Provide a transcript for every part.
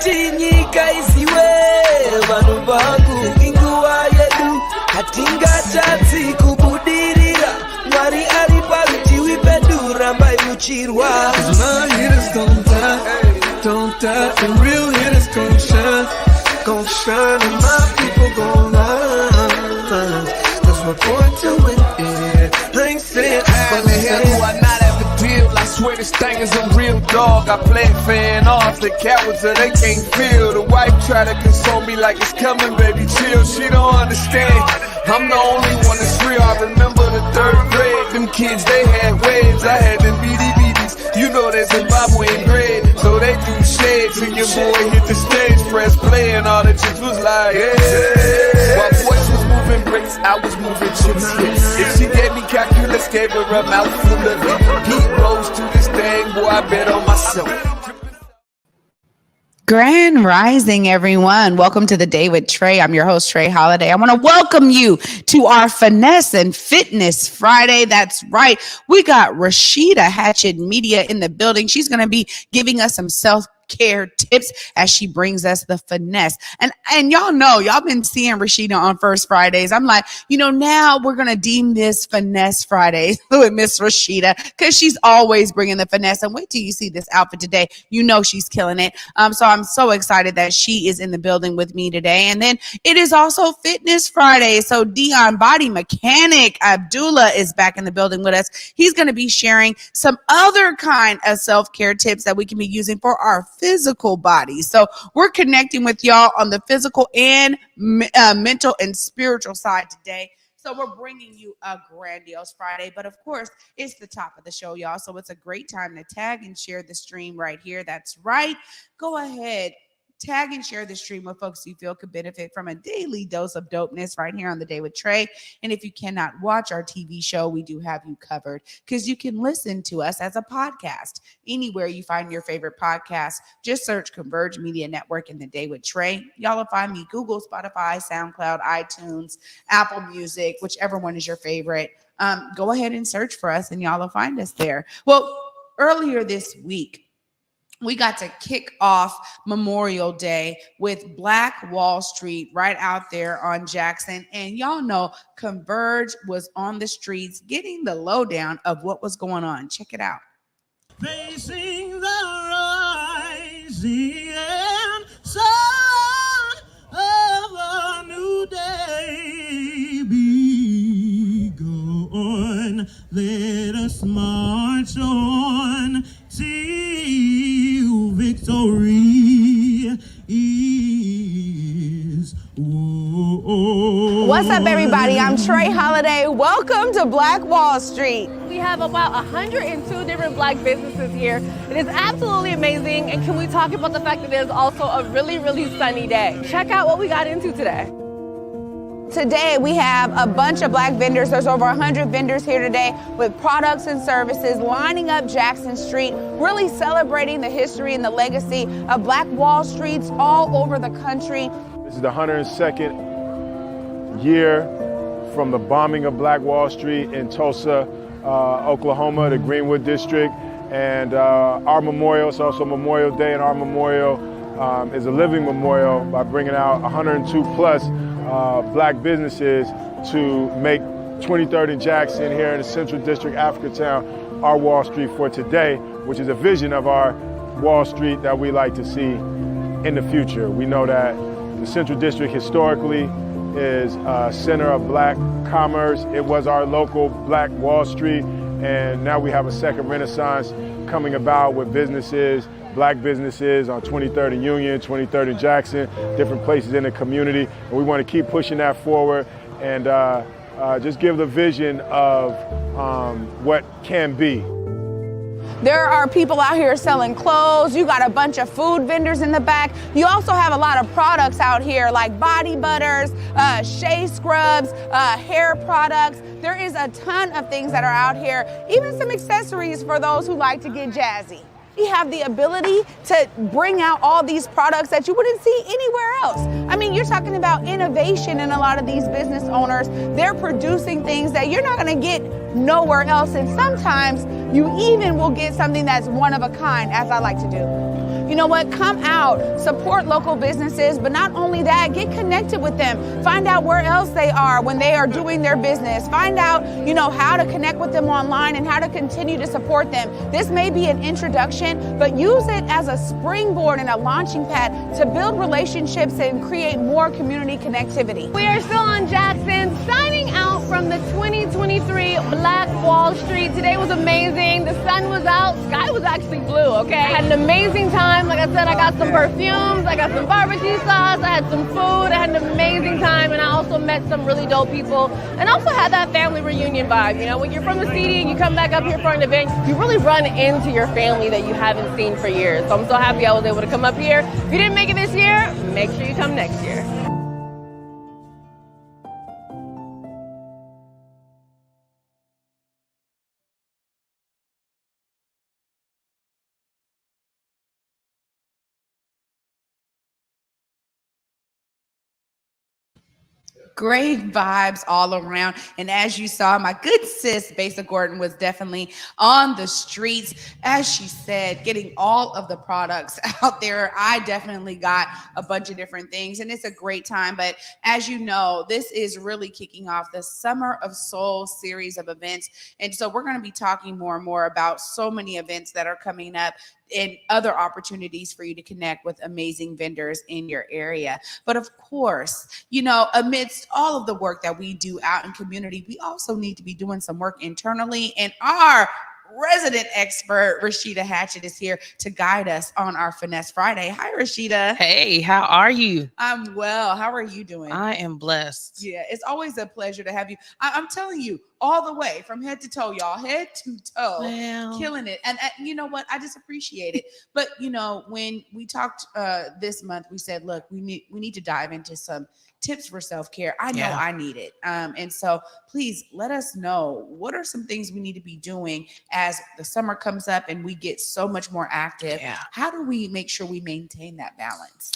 kuti nyika isiwe vanhu vangu inguva yedu hatingatadzi kubudirira Mwari ari parutivi pedu rambai muchirwa My hitters don't die and real hitters gon' shine and my people gon' line Cause we're born to win I ain't saying but the hell do I not have a deal? I swear this thing is a real dog. I play it fan off, the cowards so they can't feel. The wife try to console me like it's coming, baby, chill. She don't understand. I'm the only one that's real. I remember the 3rd grade. Them kids, they had waves. I had them BDBs. You know that Zimbabwean bread. So they do shades and your boy hit the stage, press play and all the chicks was like, yeah. While boys was moving bricks, I was moving chips. If she gave me calculus, gave her a mouthful of it. Heat rose to this thing, boy, I bet on myself. Grand Rising, everyone. Welcome to the Day with Trae. I'm your host, Trae Holiday. I want to welcome you to our Finesse and Fitness Friday. That's right. We got Rasheeda Hatchett Media in the building. She's going to be giving us some self-care tips as she brings us the finesse. And y'all know, y'all been seeing Rasheeda on First Fridays. I'm like, now we're going to deem this Finesse Friday with Miss Rasheeda because she's always bringing the finesse. And wait till you see this outfit today. You know she's killing it. So I'm so excited that she is in the building with me today. And then it is also Fitness Friday. So Deon BodiMeChanik Abdullah is back in the building with us. He's going to be sharing some other kind of self-care tips that we can be using for our physical body. So we're connecting with y'all on the physical and mental and spiritual side today. So we're bringing you a grandiose Friday, but of course it's the top of the show, y'all. So it's a great time to tag and share the stream right here. That's right. Go ahead. Tag and share the stream with folks you feel could benefit from a daily dose of dopeness right here on the Day with Trae. And if you cannot watch our TV show, we do have you covered because you can listen to us as a podcast anywhere you find your favorite podcast. Just search Converge Media Network and the Day with Trae. Y'all will find me Google, Spotify, SoundCloud, iTunes, Apple Music, whichever one is your favorite. Go ahead and search for us and y'all will find us there. Well, earlier this week, we got to kick off Memorial Day with Black Wall Street right out there on Jackson. And y'all know Converge was on the streets getting the lowdown of what was going on. Check it out. Facing the rising sun of a new day begun. Let us march on till victory is won. What's up, everybody? I'm Trae Holiday. Welcome to Black Wall Street. We have about 102 different Black businesses here. It is absolutely amazing. And can we talk about the fact that it is also a really, really sunny day? Check out what we got into today. Today, we have a bunch of Black vendors. There's over 100 vendors here today with products and services lining up Jackson Street, really celebrating the history and the legacy of Black Wall Streets all over the country. This is the 102nd year from the bombing of Black Wall Street in Tulsa, Oklahoma, the Greenwood District. And our memorial, it's also Memorial Day, and our memorial is a living memorial by bringing out 102 plus Black businesses to make 23rd and Jackson here in the Central District, Africatown, our Wall Street for today, which is a vision of our Wall Street that we like to see in the future. We know that the Central District historically is a center of Black commerce. It was our local Black Wall Street, and now we have a second renaissance coming about with businesses, Black businesses on 23rd and Union, 23rd and Jackson, different places in the community. And we want to keep pushing that forward and just give the vision of what can be. There are people out here selling clothes. You got a bunch of food vendors in the back. You also have a lot of products out here like body butters, shea scrubs, hair products. There is a ton of things that are out here, even some accessories for those who like to get jazzy. We have the ability to bring out all these products that you wouldn't see anywhere else. I mean, you're talking about innovation in a lot of these business owners. They're producing things that you're not going to get nowhere else. And sometimes you even will get something that's one of a kind, as I like to do. you know what, come out, support local businesses, but not only that, get connected with them. Find out where else they are when they are doing their business. Find out, you know, how to connect with them online and how to continue to support them. This may be an introduction, but use it as a springboard and a launching pad to build relationships and create more community connectivity. We are still on Jackson, signing out from the 2023 Black Wall Street. Today was amazing. The sun was out. Sky was actually blue, okay? I had an amazing time. Like I said, I got some perfumes. I got some barbecue sauce. I had some food. I had an amazing time. And I also met some really dope people. And also had that family reunion vibe. You know, when you're from the city and you come back up here for an event, you really run into your family that you haven't seen for years. So I'm so happy I was able to come up here. If you didn't make it this year, make sure you come next year. Great vibes all around. And as you saw, my good sis, Basa Gordon, was definitely on the streets. As she said, getting all of the products out there. I definitely got a bunch of different things, and it's a great time. But as you know, this is really kicking off the Summer of Soul series of events. And so we're going to be talking more and more about so many events that are coming up and other opportunities for you to connect with amazing vendors in your area. But of course, you know, amidst all of the work that we do out in community, we also need to be doing some work internally. And our resident expert, Rasheeda Hatchett, is here to guide us on our Finesse Friday. Hi, Rasheeda. Hey, how are you? I'm well. How are you doing? I am blessed. Yeah, it's always a pleasure to have you. I'm telling you, all the way from head to toe, y'all, head to toe, killing it. And you know what? I just appreciate it. But you know, when we talked this month, we said, look, we need to dive into some tips for self-care. I know I need it. And so please let us know, what are some things we need to be doing as the summer comes up and we get so much more active? How do we make sure we maintain that balance?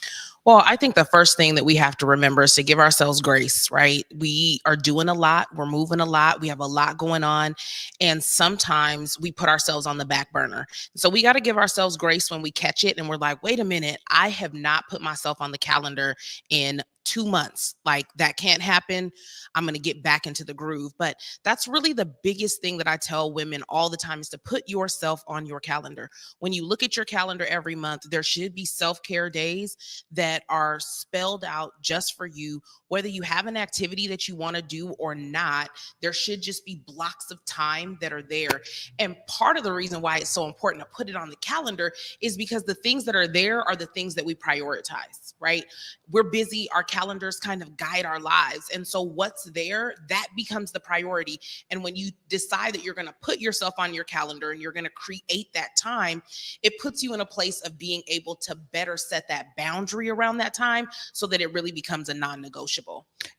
Well, I think the first thing that we have to remember is to give ourselves grace, right? We are doing a lot. We're moving a lot. We have a lot going on. And sometimes we put ourselves on the back burner. So we got to give ourselves grace when we catch it and we're like, wait a minute, I have not put myself on the calendar in 2 months. Like, that can't happen. I'm going to get back into the groove. But that's really the biggest thing that I tell women all the time, is to put yourself on your calendar. When you look at your calendar every month, there should be self-care days that are spelled out just for you. Whether you have an activity that you want to do or not, there should just be blocks of time that are there. And part of the reason why it's so important to put it on the calendar is because the things that are there are the things that we prioritize, right? We're busy. Our calendars kind of guide our lives. And so what's there, that becomes the priority. And when you decide that you're going to put yourself on your calendar and you're going to create that time, it puts you in a place of being able to better set that boundary around that time so that it really becomes a non-negotiable.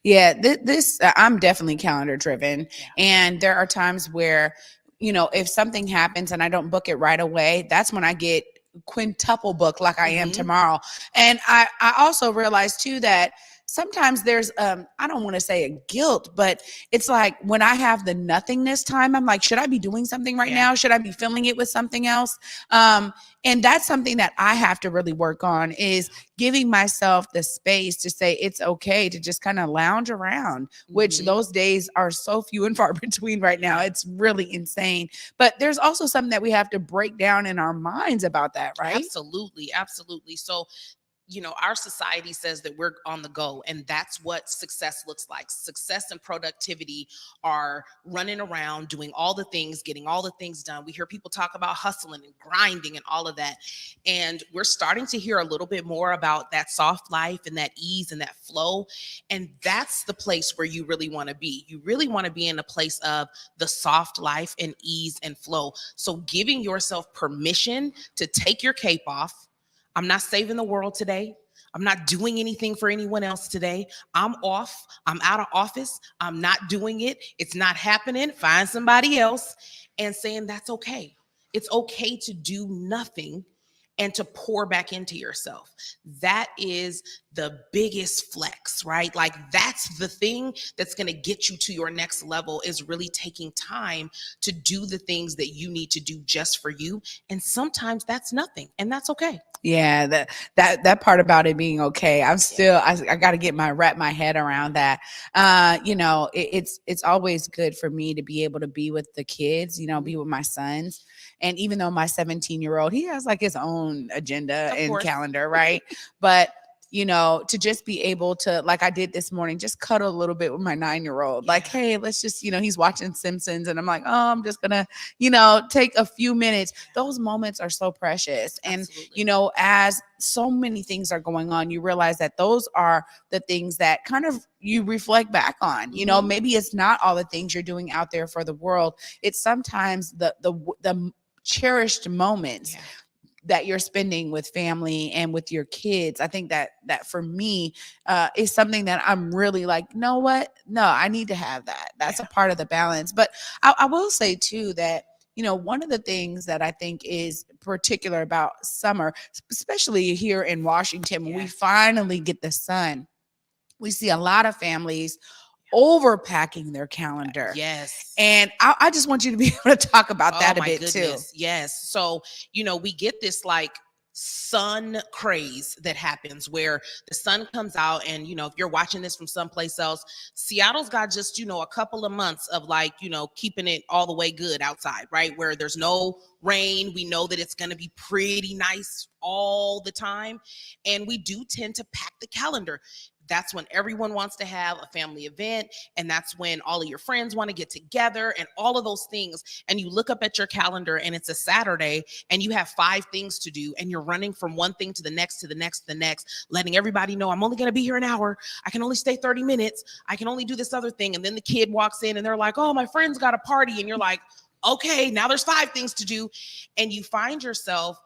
Yeah, this I'm definitely calendar driven. And there are times where, you know, if something happens and I don't book it right away, that's when I get quintuple booked like I am tomorrow. And I also realized too that sometimes there's I don't want to say a guilt, but it's like when I have the nothingness time, I'm like, should I be doing something right now? Should I be filling it with something else? And that's something that I have to really work on, is giving myself the space to say it's okay to just kind of lounge around, which those days are so few and far between right now. It's really insane. But there's also something that we have to break down in our minds about that, right? Absolutely. Absolutely. So, you know, our society says that we're on the go, and that's what success looks like. Success and productivity are running around, doing all the things, getting all the things done. We hear people talk about hustling and grinding and all of that. And we're starting to hear a little bit more about that soft life and that ease and that flow. And that's the place where you really want to be. You really want to be in a place of the soft life and ease and flow. So giving yourself permission to take your cape off. I'm not saving the world today. I'm not doing anything for anyone else today. I'm off. I'm out of office. I'm not doing it. It's not happening. Find somebody else, and saying that's okay. It's okay to do nothing and to pour back into yourself. That is the biggest flex, right? Like that's the thing that's going to get you to your next level, is really taking time to do the things that you need to do just for you. And sometimes that's nothing, and that's okay. Yeah, that part about it being okay. I'm still, I got to wrap my head around that. It's always good for me to be able to be with the kids, be with my sons. And even though my 17-year-old, he has like his own agenda and calendar, right? But to just be able to, like I did this morning, just cuddle a little bit with my 9-year-old. Like, hey, let's just, he's watching Simpsons and I'm like, oh, I'm just gonna, take a few minutes. Those moments are so precious. Absolutely. And, as so many things are going on, you realize that those are the things that kind of you reflect back on. Maybe it's not all the things you're doing out there for the world. It's sometimes the cherished moments that you're spending with family and with your kids. I think that for me is something that I'm really like, you know what? No, I need to have that. That's a part of the balance. But I will say too that, one of the things that I think is particular about summer, especially here in Washington, when we finally get the sun, we see a lot of families overpacking their calendar. Yes. And I just want you to be able to talk about that a bit too. Yes. So, we get this like sun craze that happens where the sun comes out, and if you're watching this from someplace else, Seattle's got just a couple of months of like keeping it all the way good outside, right, where there's no rain. We know that it's going to be pretty nice all the time, and we do tend to pack the calendar. That's when everyone wants to have a family event, and that's when all of your friends want to get together and all of those things. And you look up at your calendar and it's a Saturday and you have 5 things to do, and you're running from one thing to the next, to the next, to the next, letting everybody know I'm only going to be here an hour. I can only stay 30 minutes. I can only do this other thing. And then the kid walks in and they're like, oh, my friend's got a party. And you're like, okay, now there's 5 things to do. And you find yourself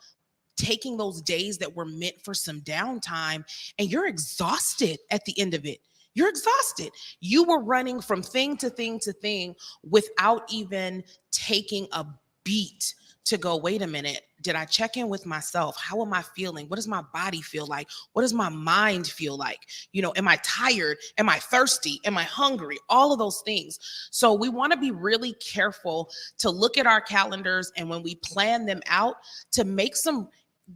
taking those days that were meant for some downtime, and you're exhausted at the end of it. You're exhausted. You were running from thing to thing to thing without even taking a beat to go, wait a minute, did I check in with myself? How am I feeling? What does my body feel like? What does my mind feel like? Am I tired? Am I thirsty? Am I hungry? All of those things. So we want to be really careful to look at our calendars, and when we plan them out, to make some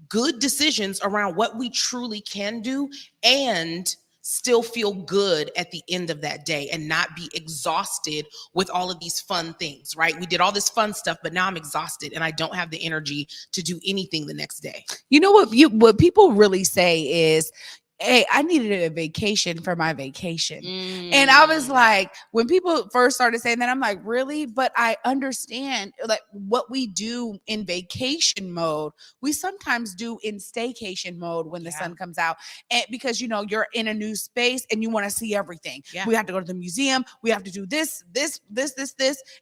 good decisions around what we truly can do and still feel good at the end of that day, and not be exhausted with all of these fun things, right? We did all this fun stuff, but now I'm exhausted and I don't have the energy to do anything the next day. What people really say is, hey, I needed a vacation for my vacation. And I was like, when people first started saying that, I'm like, really? But I understand like what we do in vacation mode, we sometimes do in staycation mode when the sun comes out. And because, you're in a new space and you want to see everything. Yeah. We have to go to the museum. We have to do this.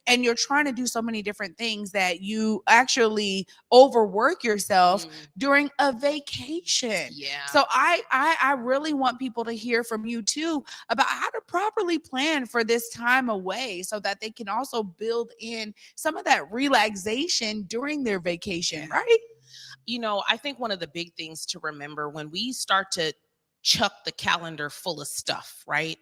And you're trying to do so many different things that you actually overwork yourself during a vacation. Yeah. So I really want people to hear from you too about how to properly plan for this time away, so that they can also build in some of that relaxation during their vacation, right? I think one of the big things to remember when we start to chuck the calendar full of stuff, right?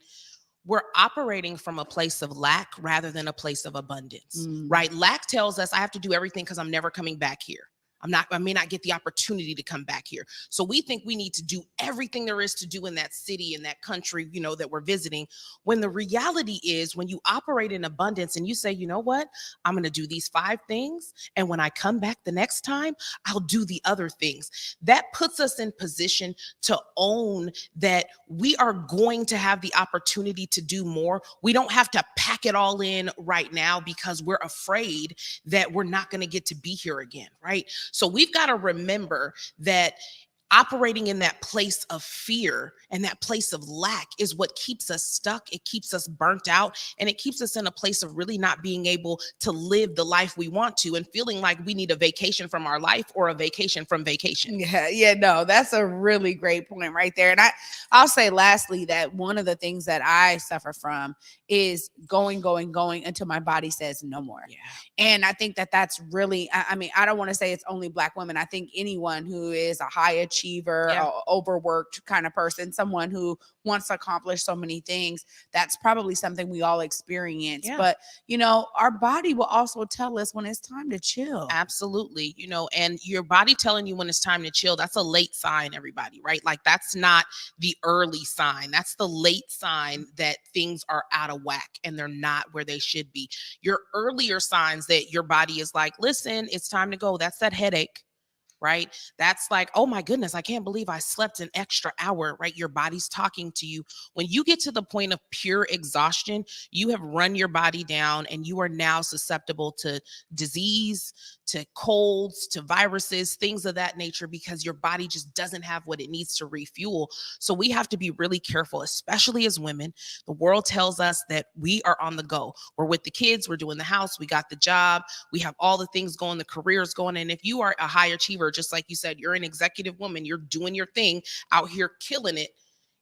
We're operating from a place of lack rather than a place of abundance, right? Lack tells us I have to do everything because I'm never coming back here. I may not get the opportunity to come back here. So we think we need to do everything there is to do in that city, in that country, that we're visiting. When the reality is, when you operate in abundance and you say, you know what, I'm going to do these 5 things. And when I come back the next time, I'll do the other things. That puts us in position to own that we are going to have the opportunity to do more. We don't have to pack it all in right now because we're afraid that we're not going to get to be here again, right? So we've got to remember that operating in that place of fear and that place of lack is what keeps us stuck. It keeps us burnt out, and it keeps us in a place of really not being able to live the life we want to and feeling like we need a vacation from our life or a vacation from vacation. Yeah, no, that's a really great point right there. And I'll say lastly that one of the things that I suffer from is going until my body says no more. Yeah. And I think that that's really, I mean, I don't want to say it's only Black women. I think anyone who is a high achiever, overworked kind of person, someone who wants to accomplish so many things, that's probably something we all experience. Yeah. But, our body will also tell us when it's time to chill. Absolutely. And your body telling you when it's time to chill, that's a late sign, everybody, right? Like that's not the early sign. That's the late sign that things are out of whack and they're not where they should be. Your earlier signs that your body is like, listen, it's time to go. That's that headache. Right? That's like, oh my goodness, I can't believe I slept an extra hour, right? Your body's talking to you. When you get to the point of pure exhaustion, you have run your body down and you are now susceptible to disease, to colds, to viruses, things of that nature, because your body just doesn't have what it needs to refuel. So we have to be really careful, especially as women. The world tells us that we are on the go. We're with the kids, we're doing the house, we got the job, we have all the things going, the careers going. And if you are a high achiever, just like you said, you're an executive woman, you're doing your thing out here, killing it,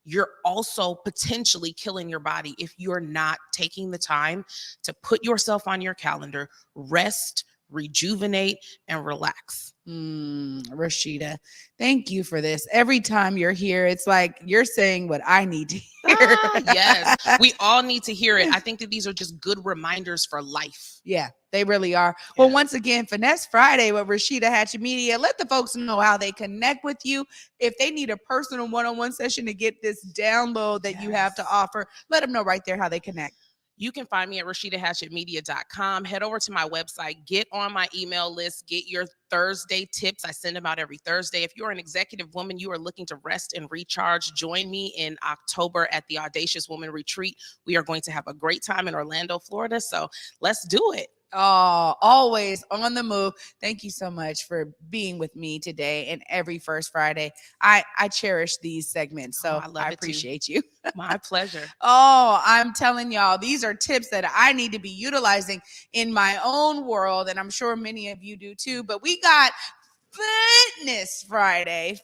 you're also potentially killing your body if you're not taking the time to put yourself on your calendar, rest, rejuvenate, and relax. Rasheeda, thank you for this. Every time you're here, it's like you're saying what I need to hear. Yes, we all need to hear it. I think that these are just good reminders for life. Yeah, they really are. Yeah. Well, once again, Finesse Friday with Rasheeda Hatchett Media. Let the folks know how they connect with you. If they need a personal one-on-one session to get this download that you have to offer, let them know right there how they connect. You can find me at RasheedaHatchettMedia.com. Head over to my website, get on my email list, get your Thursday tips. I send them out every Thursday. If you're an executive woman, you are looking to rest and recharge, join me in October at the Audacious Woman Retreat. We are going to have a great time in Orlando, Florida. So let's do it. Oh, always on the move. Thank you so much for being with me today and every first Friday. I cherish these segments, so I appreciate you. My pleasure. Oh, I'm telling y'all, these are tips that I need to be utilizing in my own world, and I'm sure many of you do too. But we got Fitness Friday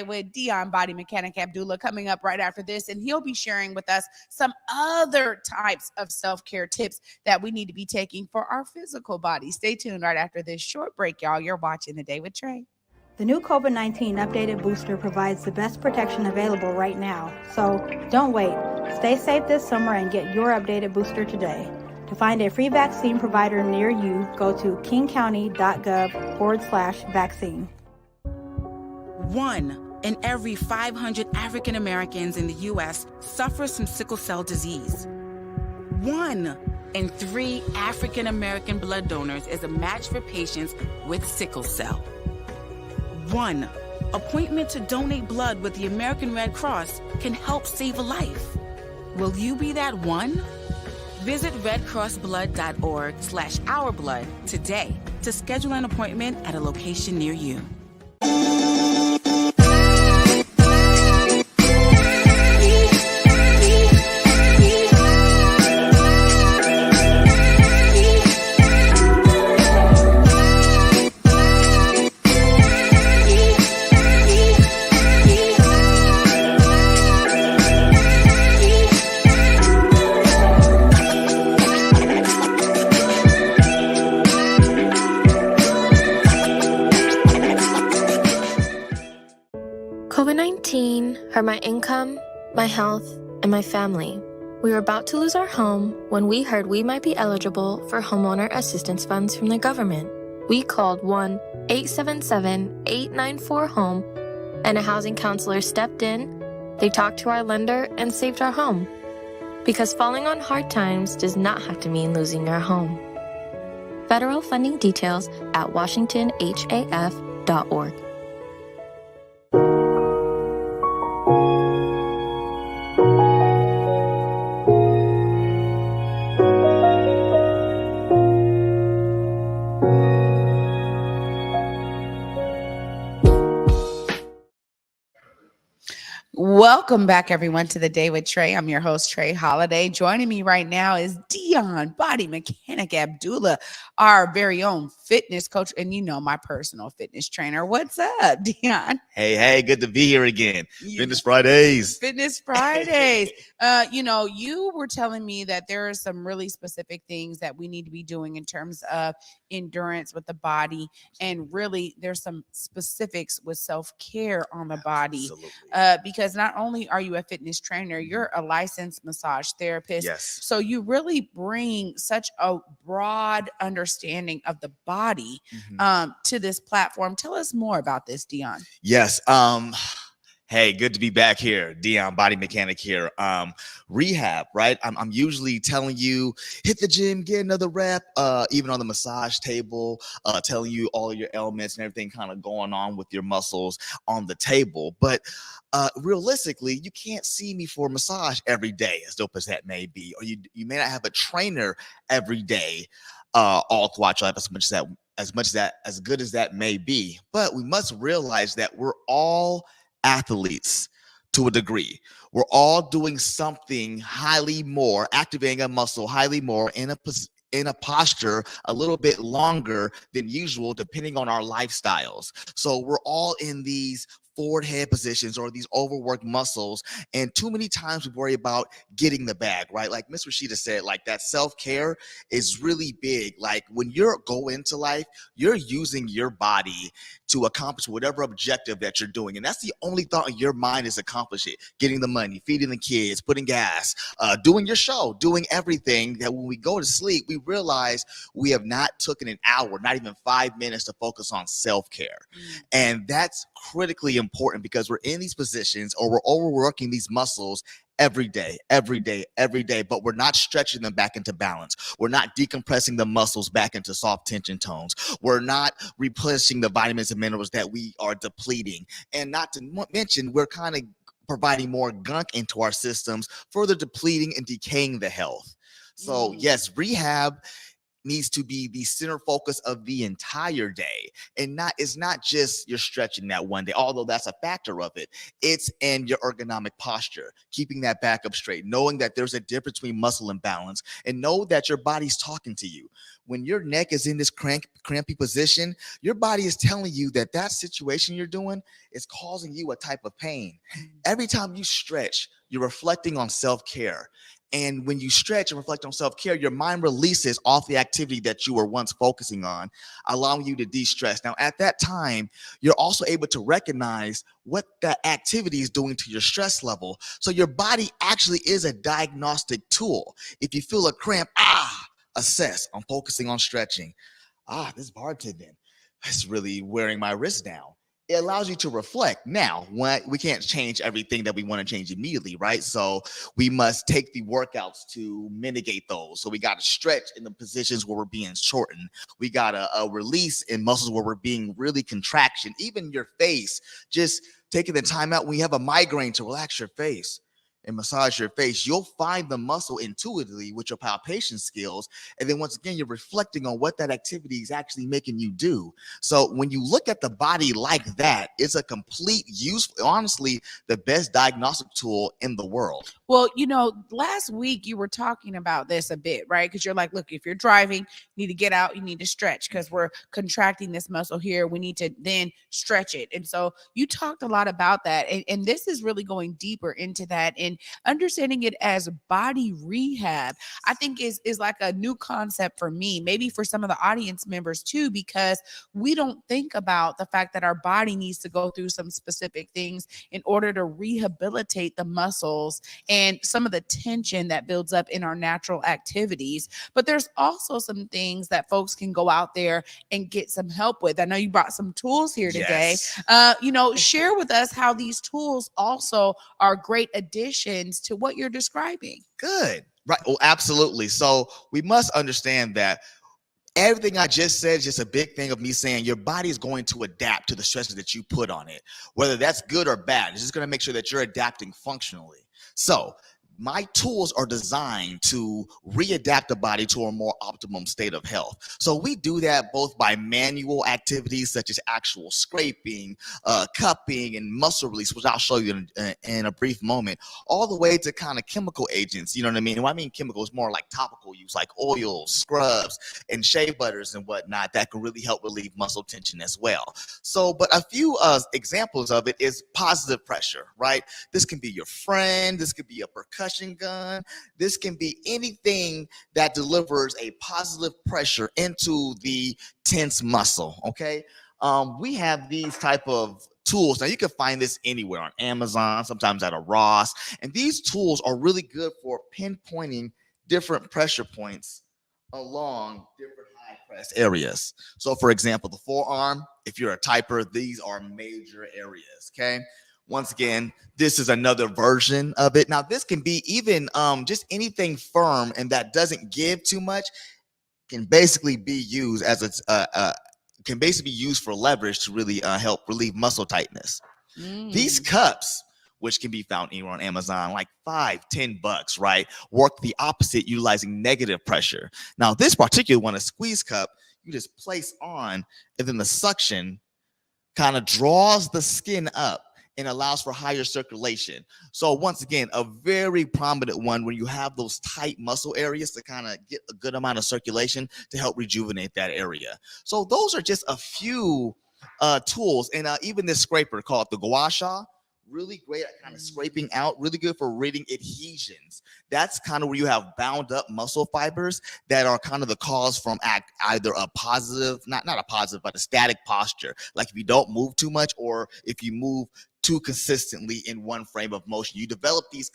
with Deon BodiMeChanik Abdullah coming up right after this, and he'll be sharing with us some other types of self-care tips that we need to be taking for our physical body. Stay tuned right after this short break, y'all. You're watching The Day with Trae. The new COVID-19 updated booster provides the best protection available right now, so don't wait. Stay safe this summer and get your updated booster today. To find a free vaccine provider near you, go to kingcounty.gov/vaccine. 1 in every 500 African Americans in the U.S. suffers from sickle cell disease. 1 in 3 African American blood donors is a match for patients with sickle cell. 1 appointment to donate blood with the American Red Cross can help save a life. Will you be that one? Visit redcrossblood.org/ourblood today to schedule an appointment at a location near you. COVID-19 hurt my income, my health, and my family. We were about to lose our home when we heard we might be eligible for homeowner assistance funds from the government. We called 1-877-894-HOME, and a housing counselor stepped in. They talked to our lender and saved our home. Because falling on hard times does not have to mean losing your home. Federal funding details at washingtonhaf.org. Welcome back, everyone, to the Day with Trae. I'm your host, Trae Holiday. Joining me right now is Deon BodiMeChanik Abdullah, our very own fitness coach, and my personal fitness trainer. What's up, Deon? Hey, good to be here again. Fitness Fridays. Fitness Fridays. You were telling me that there are some really specific things that we need to be doing in terms of endurance with the body, and really there's some specifics with self-care on the body. Because not only are you a fitness trainer, you're a licensed massage therapist. Yes. So you really bring such a broad understanding of the body to this platform. Tell us more about this, Deon. Yes. Hey, good to be back here. Deon BodiMeChanik here. Rehab, right? I'm usually telling you, hit the gym, get another rep, even on the massage table, telling you all your ailments and everything kind of going on with your muscles on the table. But realistically, you can't see me for a massage every day, as dope as that may be, or you may not have a trainer every day all throughout your life, as good as that may be. But we must realize that we're all athletes to a degree. We're all doing something highly more, activating a muscle highly more in a posture a little bit longer than usual, depending on our lifestyles. So we're all in these forward head positions or these overworked muscles, and too many times we worry about getting the bag, right? Like Miss Rasheeda said, like that self-care is really big. Like when you're going into life, you're using your body to accomplish whatever objective that you're doing, and that's the only thought in your mind is accomplish it: getting the money, feeding the kids, putting gas, doing your show, doing everything. That when we go to sleep, we realize we have not taken an hour, not even 5 minutes, to focus on self-care. And that's critically important, because we're in these positions or we're overworking these muscles every day, but we're not stretching them back into balance. We're not decompressing the muscles back into soft tension tones. We're not replenishing the vitamins and minerals that we are depleting. And not to mention, we're kind of providing more gunk into our systems, further depleting and decaying the health. So yes, rehab needs to be the center focus of the entire day, and it's not just you're stretching that one day, although that's a factor of it. It's in your ergonomic posture, keeping that back up straight, knowing that there's a difference between muscle and balance, and know that your body's talking to you. When your neck is in this crampy position, your body is telling you that situation you're doing is causing you a type of pain. Every time you stretch, you're reflecting on self-care. And when you stretch and reflect on self-care, your mind releases off the activity that you were once focusing on, allowing you to de-stress. Now, at that time, you're also able to recognize what that activity is doing to your stress level. So your body actually is a diagnostic tool. If you feel a cramp, assess. I'm focusing on stretching. This bartending, it's really wearing my wrist down. It allows you to reflect. Now, we can't change everything that we want to change immediately, right? So we must take the workouts to mitigate those. So we got to stretch in the positions where we're being shortened. We got to release in muscles where we're being really contraction. Even your face, just taking the time out when you have a migraine to relax your face and massage your face. You'll find the muscle intuitively with your palpation skills. And then once again, you're reflecting on what that activity is actually making you do. So when you look at the body like that, it's a complete useful, honestly, the best diagnostic tool in the world. Well, last week you were talking about this a bit, right? Because you're like, look, if you're driving, you need to get out, you need to stretch, because we're contracting this muscle here. We need to then stretch it. And so you talked a lot about that. And this is really going deeper into that, and understanding it as body rehab, I think is like a new concept for me, maybe for some of the audience members too, because we don't think about the fact that our body needs to go through some specific things in order to rehabilitate the muscles and some of the tension that builds up in our natural activities. But there's also some things that folks can go out there and get some help with. I know you brought some tools here today. Yes. Share with us how these tools also are great additions to what you're describing. Good. Right. Well, absolutely. So we must understand that everything I just said is just a big thing of me saying your body is going to adapt to the stresses that you put on it, whether that's good or bad. It's just going to make sure that you're adapting functionally. So my tools are designed to readapt the body to a more optimum state of health. So we do that both by manual activities such as actual scraping, cupping, and muscle release, which I'll show you in a brief moment, all the way to kind of chemical agents. You know what I mean? And when I mean chemicals, more like topical use, like oils, scrubs, and shea butters and whatnot that can really help relieve muscle tension as well. So, but a few examples of it is positive pressure, right? This can be your friend. This could be a percussion gun. This can be anything that delivers a positive pressure into the tense muscle. Okay. We have these type of tools. Now you can find this anywhere on Amazon, sometimes at a Ross, and these tools are really good for pinpointing different pressure points along different high press areas. So for example, the forearm, if you're a typer, these are major areas. Okay. Once again, this is another version of it. Now, this can be even just anything firm and that doesn't give too much can basically be used as can basically be used for leverage to really help relieve muscle tightness. These cups, which can be found anywhere on Amazon, like $5-10, right? Work the opposite, utilizing negative pressure. Now, this particular one, a squeeze cup, you just place on, and then the suction kind of draws the skin up and allows for higher circulation. So once again, a very prominent one when you have those tight muscle areas to kind of get a good amount of circulation to help rejuvenate that area. So those are just a few tools. And even this scraper called the gua sha, really great at kind of scraping out, really good for ridding adhesions. That's kind of where you have bound up muscle fibers that are kind of the cause from either a positive, not a positive, but a static posture. Like if you don't move too much or if you move too consistently in one frame of motion, you develop these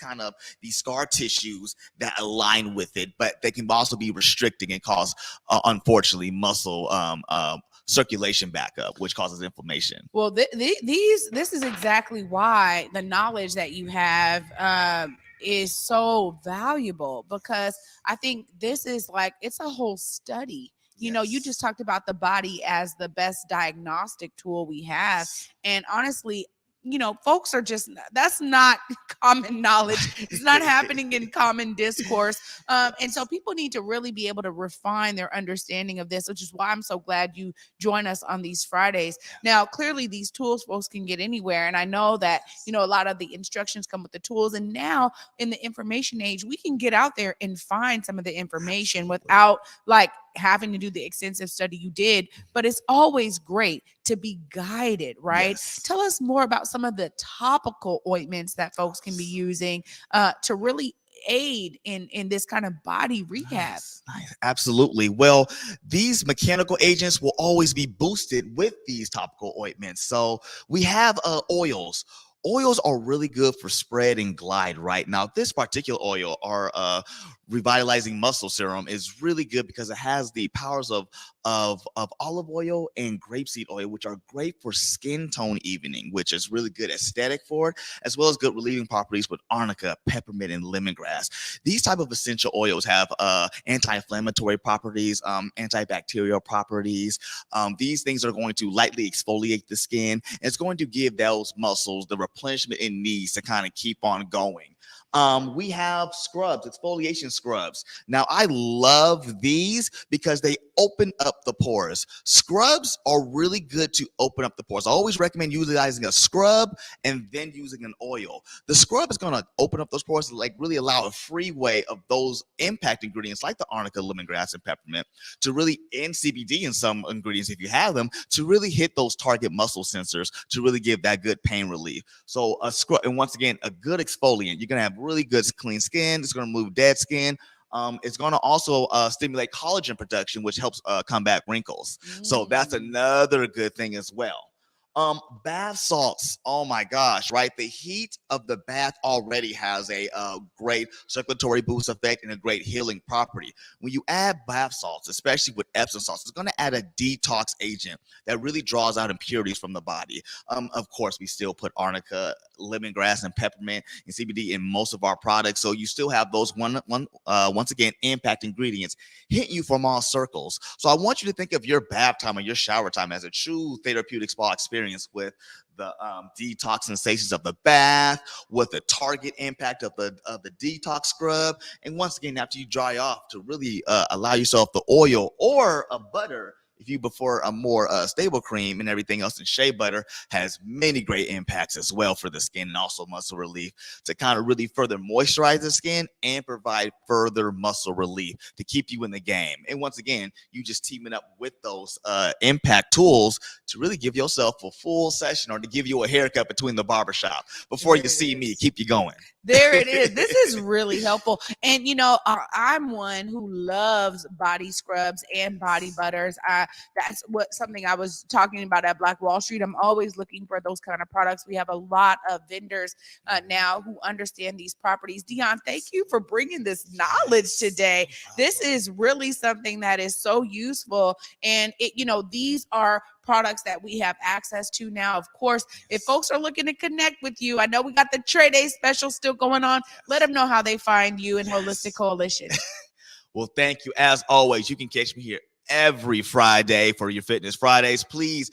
scar tissues that align with it, but they can also be restricting and cause, unfortunately, muscle circulation backup, which causes inflammation. Well, this is exactly why the knowledge that you have is so valuable, because I think this is like, it's a whole study. You know, you just talked about the body as the best diagnostic tool we have. And honestly, you know, folks are just, that's not common knowledge. It's not happening in common discourse. And so people need to really be able to refine their understanding of this, which is why I'm so glad you join us on these Fridays. Now, clearly these tools folks can get anywhere. And I know that, you know, a lot of the instructions come with the tools. And now in the information age, we can get out there and find some of the information without like having to do the extensive study you did, but it's always great to be guided, right? Yes. Tell us more about some of the topical ointments that folks can be using to really aid in this kind of body rehab. Nice. Absolutely. Well, these mechanical agents will always be boosted with these topical ointments. So we have oils. Oils are really good for spread and glide, right? Now, this particular oil, our revitalizing muscle serum, is really good because it has the powers of olive oil and grapeseed oil, which are great for skin tone evening, which is really good aesthetic for it, as well as good relieving properties with arnica, peppermint, and lemongrass. These type of essential oils have anti-inflammatory properties, antibacterial properties. These things are going to lightly exfoliate the skin. And it's going to give those muscles the replenishment it needs to kind of keep on going. We have scrubs, exfoliation scrubs. Now, I love these because they open up the pores. Scrubs are really good to open up the pores. I always recommend utilizing a scrub and then using an oil. The scrub is going to open up those pores, like really allow a free way of those impact ingredients like the arnica, lemongrass, and peppermint to really, and CBD in some ingredients if you have them, to really hit those target muscle sensors to really give that good pain relief. So a scrub, and once again, a good exfoliant. You're going to have really good clean skin. It's going to move dead skin. It's going to also stimulate collagen production, which helps combat wrinkles. So that's another good thing as well. Bath salts. Oh my gosh, right? The heat of the bath already has a great circulatory boost effect and a great healing property. When you add bath salts, especially with Epsom salts, it's going to add a detox agent that really draws out impurities from the body. Of course, we still put arnica, lemongrass, and peppermint and CBD in most of our products. So you still have those once again, impact ingredients hitting you from all circles. So I want you to think of your bath time or your shower time as a true therapeutic spa experience with the detox sensations of the bath, with the target impact of the detox scrub. And once again, after you dry off, to really allow yourself the oil or a butter. If you prefer a more stable cream and everything else, and shea butter has many great impacts as well for the skin and also muscle relief to kind of really further moisturize the skin and provide further muscle relief to keep you in the game. And once again, you just teaming up with those impact tools to really give yourself a full session or to give you a haircut between the barbershop before you see me, keep you going. There it is. This is really helpful. And, you know, I'm one who loves body scrubs and body butters. That's something I was talking about at Black Wall Street. I'm always looking for those kind of products. We have a lot of vendors now who understand these properties. Deon, thank you for bringing this knowledge today. This is really something that is so useful. And, these are products that we have access to now. Of course, if folks are looking to connect with you, I know we got the Trae Day special still going on. Let them know how they find you and Holistic Coalition. Well, thank you. As always, you can catch me here every Friday for your Fitness Fridays. Please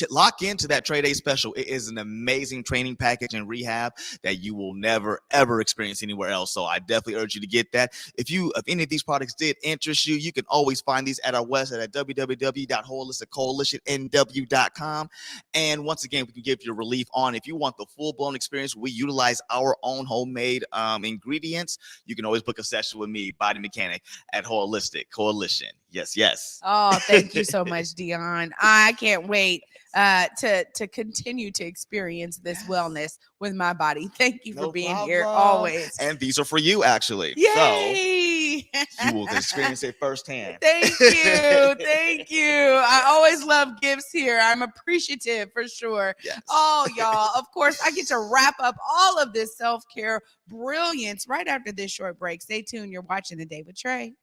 lock into that Trae Day special. It is an amazing training package and rehab that you will never, ever experience anywhere else. So I definitely urge you to get that. If any of these products did interest you, you can always find these at our website at www.holisticcoalitionnw.com. And once again, we can give you relief on if you want the full-blown experience. We utilize our own homemade ingredients. You can always book a session with me, BodiMeChanik, at Holistic Coalition. Yes. Oh, thank you so much, Deon. I can't wait to continue to experience this wellness with my body. Thank you for being here always. And these are for you, actually. Yay! So you will experience it firsthand. Thank you. Thank you. I always love gifts here. I'm appreciative for sure. Yes. Oh, y'all. Of course, I get to wrap up all of this self-care brilliance right after this short break. Stay tuned. You're watching The Day with Trae.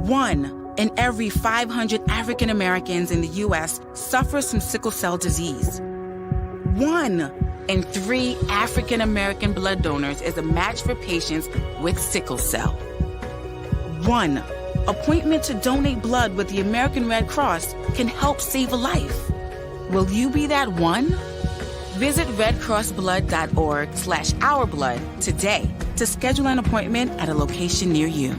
1 in every 500 African Americans in the U.S. suffers from sickle cell disease. 1 in 3 African American blood donors is a match for patients with sickle cell. 1 appointment to donate blood with the American Red Cross can help save a life. Will you be that one? Visit redcrossblood.org/ourblood today to schedule an appointment at a location near you.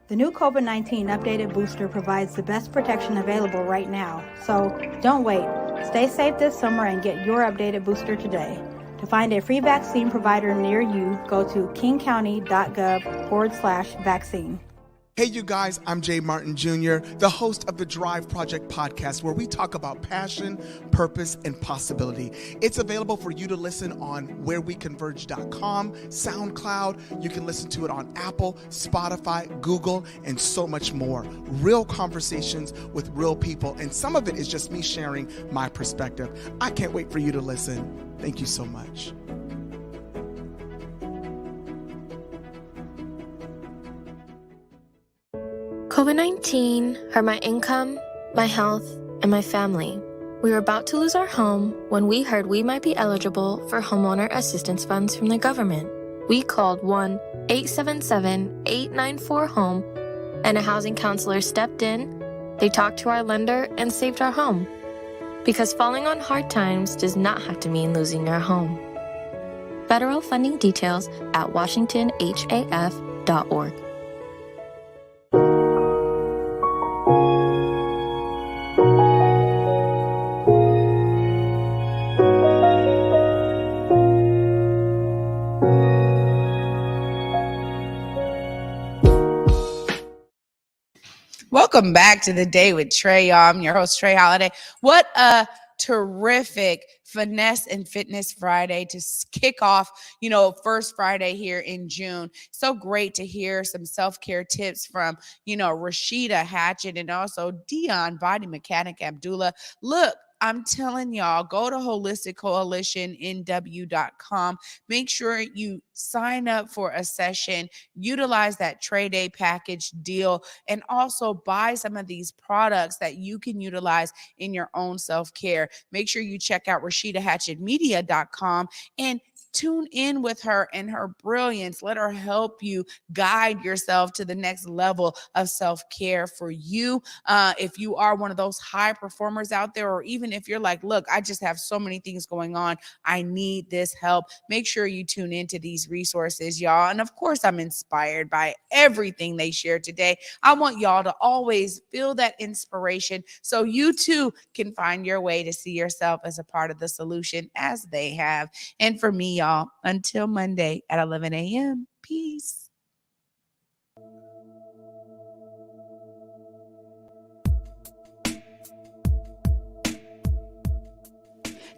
The new COVID-19 updated booster provides the best protection available right now. So don't wait. Stay safe this summer and get your updated booster today. To find a free vaccine provider near you, go to kingcounty.gov/vaccine. Hey, you guys, I'm Jay Martin Jr., the host of the Drive Project podcast, where we talk about passion, purpose, and possibility. It's available for you to listen on whereweconverge.com, SoundCloud. You can listen to it on Apple, Spotify, Google, and so much more. Real conversations with real people, and some of it is just me sharing my perspective. I can't wait for you to listen. Thank you so much. COVID-19 hurt my income, my health, and my family. We were about to lose our home when we heard we might be eligible for homeowner assistance funds from the government. We called 1-877-894-HOME, and a housing counselor stepped in. They talked to our lender and saved our home. Because falling on hard times does not have to mean losing your home. Federal funding details at washingtonhaf.org. Welcome back to The Day with Trae, y'all. I'm your host, Trae Holiday. What a terrific Finesse and Fitness Friday to kick off, first Friday here in June. So great to hear some self-care tips from, Rasheeda Hatchett and also Deon BodiMeChanik Abdullah. Look, I'm telling y'all, go to holisticcoalitionnw.com. Make sure you sign up for a session, utilize that Trae Day package deal, and also buy some of these products that you can utilize in your own self-care. Make sure you check out RasheedaHatchettMedia.com and tune in with her and her brilliance. Let her help you guide yourself to the next level of self-care for you. If you are one of those high performers out there, or even if you're like, look, I just have so many things going on, I need this help, make sure you tune into these resources, y'all. And of course, I'm inspired by everything they shared today. I want y'all to always feel that inspiration so you too can find your way to see yourself as a part of the solution as they have. And for me, y'all, until Monday at 11 a.m., peace.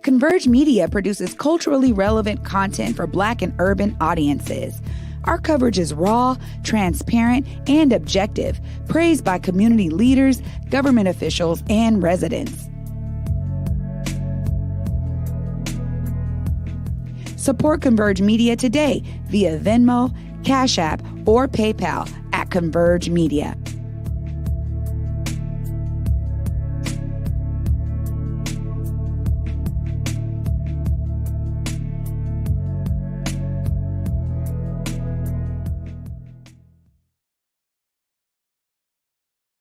Converge Media produces culturally relevant content for Black and urban audiences. Our coverage is raw, transparent, and objective, praised by community leaders, government officials, and residents. Support Converge Media today via Venmo, Cash App, or PayPal at Converge Media.